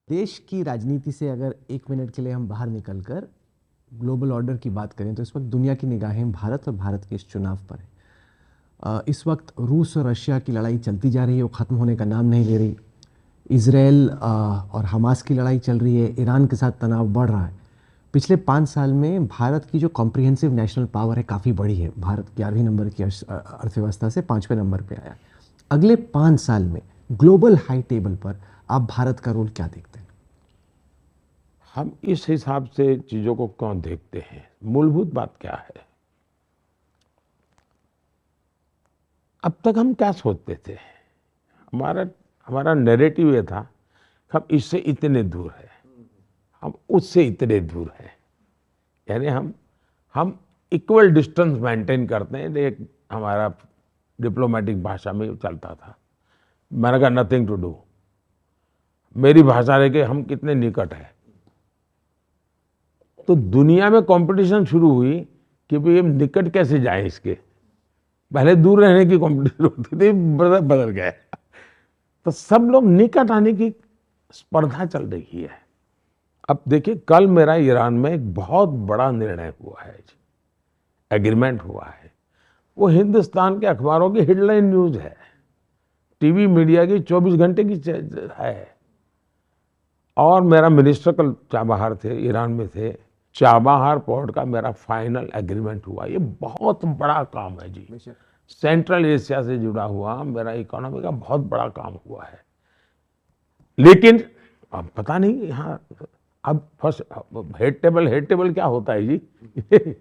देश की राजनीति से अगर एक मिनट के लिए हम बाहर निकलकर ग्लोबल ऑर्डर की बात करें तो इस वक्त दुनिया की निगाहें भारत और भारत के इस चुनाव पर है। इस वक्त रूस और रशिया की लड़ाई चलती जा रही है, वो ख़त्म होने का नाम नहीं ले रही। इसराइल और हमास की लड़ाई चल रही है, ईरान के साथ तनाव बढ़ रहा है। पिछले 5 साल में भारत की जो कॉम्प्रिहेंसिव नेशनल पावर है काफ़ी बढ़ी है। भारत 11वें नंबर की अर्थव्यवस्था से 5वें नंबर पे आया। अगले 5 साल में ग्लोबल हाई टेबल पर आप भारत का रोल क्या देखते हैं? हम इस हिसाब से चीजों को क्यों देखते हैं? मूलभूत बात क्या है? अब तक हम क्या सोचते थे? हमारा नैरेटिव ये था कि हम इससे इतने दूर हैं, हम उससे इतने दूर हैं। यानी हम इक्वल डिस्टेंस मेंटेन करते हैं। एक हमारा डिप्लोमेटिक भाषा में चलता था। मैंने कहा नथिंग टू डू। मेरी भाषा है कि हम कितने निकट हैं। तो दुनिया में कंपटीशन शुरू हुई कि भाई हम निकट कैसे जाएं इसके। पहले दूर रहने की कंपटीशन होती थी, बदल गया। तो सब लोग निकट आने की स्पर्धा चल रही है। अब देखिए, कल मेरा ईरान में एक बहुत बड़ा निर्णय हुआ है, एग्रीमेंट हुआ है। वो हिंदुस्तान के अखबारों की हेडलाइन न्यूज है, टीवी मीडिया की 24 घंटे की है। और मेरा मिनिस्टर कल चाबहार थे, ईरान में थे। चाबहार पोर्ट का मेरा फाइनल एग्रीमेंट हुआ। ये बहुत बड़ा काम है जी। सेंट्रल एशिया से जुड़ा हुआ मेरा इकोनॉमी का बहुत बड़ा काम हुआ है। लेकिन अब पता नहीं यहाँ अब फर्स्ट हेड टेबल क्या होता है जी?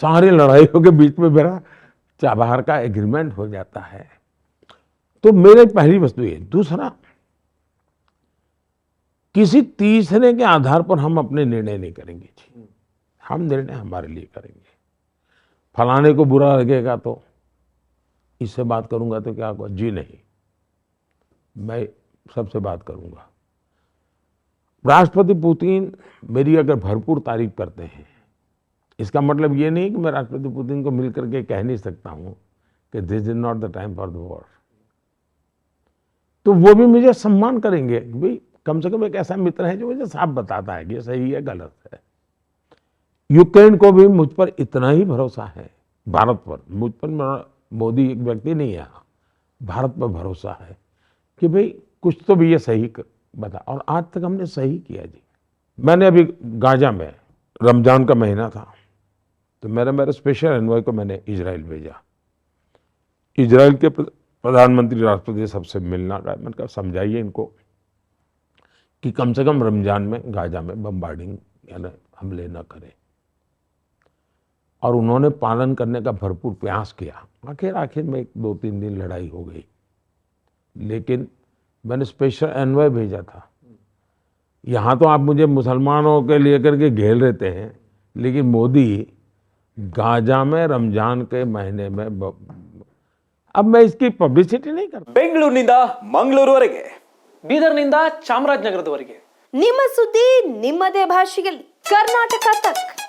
सारी लड़ाइयों के बीच में मेरा चाबहार का एग्रीमेंट हो जाता है। तो मेरी पहली वस्तु ये। दूसरा, किसी तीसरे के आधार पर हम अपने निर्णय नहीं करेंगे जी। हम निर्णय हमारे लिए करेंगे। फलाने को बुरा लगेगा तो इससे बात करूंगा तो क्या होगा जी? नहीं, मैं सबसे बात करूंगा। राष्ट्रपति पुतिन मेरी अगर भरपूर तारीफ करते हैं, इसका मतलब ये नहीं कि मैं राष्ट्रपति पुतिन को मिलकर के कह नहीं सकता हूं कि this is not the time for the war. तो वो भी मुझे सम्मान करेंगे। भाई कम से कम एक ऐसा मित्र है जो मुझे साफ बताता है कि ये सही है गलत है। यूक्रेन को भी मुझ पर इतना ही भरोसा है, भारत पर। मुझ पर मोदी एक व्यक्ति नहीं है, भारत पर भरोसा है कि भाई कुछ तो भी ये सही बता। और आज तक हमने सही किया जी। मैंने अभी गाजा में, रमजान का महीना था, तो मेरे स्पेशल एनवॉय को मैंने इजराइल भेजा। इजराइल के प्रधानमंत्री राष्ट्रपति सबसे मिलना का। मैंने कहा समझाइए इनको कि कम से कम रमजान में गाजा में बम्बार्डिंग यानी हमले न करें। और उन्होंने पालन करने का भरपूर प्रयास किया। आखिर में 2-3 दिन लड़ाई हो गई, लेकिन मैंने स्पेशल एनवॉय भेजा था। यहाँ तो आप मुझे मुसलमानों के लिए करके घेर लेते हैं, लेकिन मोदी गाजा में रमजान के महीने में अब मैं इसकी पब्लिसिटी नहीं करता। ಬೆಂಗಳೂರಿನಿಂದ ಮಂಗಳೂರುವರೆಗೆ, ಬೀದರ್ನಿಂದ ಚಾಮರಾಜನಗರದವರೆಗೆ ನಿಮ್ಮ ಸುದ್ದಿ ನಿಮ್ಮದೇ ಭಾಷೆಯಲ್ಲಿ ಕರ್ನಾಟಕ ತಕ್.